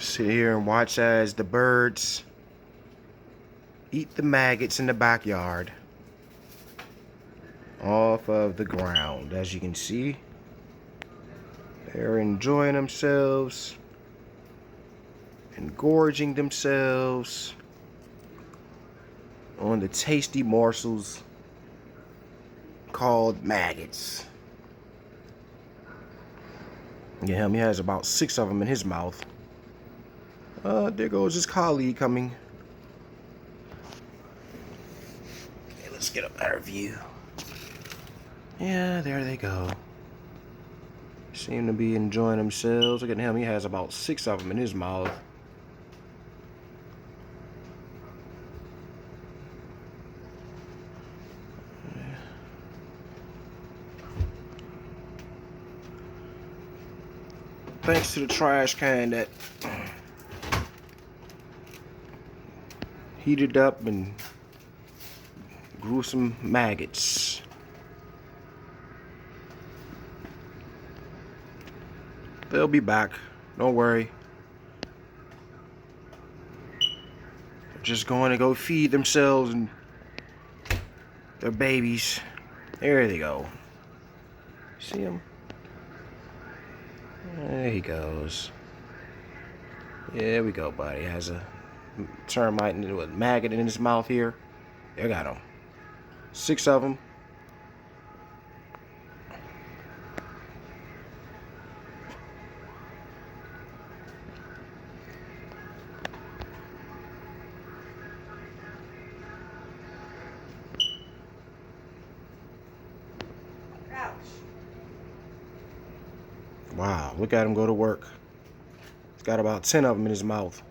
Sit here and watch as the birds eat the maggots in the backyard off of the ground. As you can see, they're enjoying themselves and gorging themselves on the tasty morsels called maggots. Yeah, he has about 6 of them in his mouth. There goes his colleague coming. Okay, let's get a better view. Yeah, there they go. Seem to be enjoying themselves. Look at him, he has about 6 of them in his mouth. Thanks to the trash can that heated up and grew some maggots. They'll be back, don't worry. They're just going to go feed themselves and their babies. There they go. See him? There he goes. There we go, buddy. Has a termite and a maggot in his mouth here. There, got him. 6 of them. Ouch. Wow, look at him go to work. He's got about 10 of them in his mouth.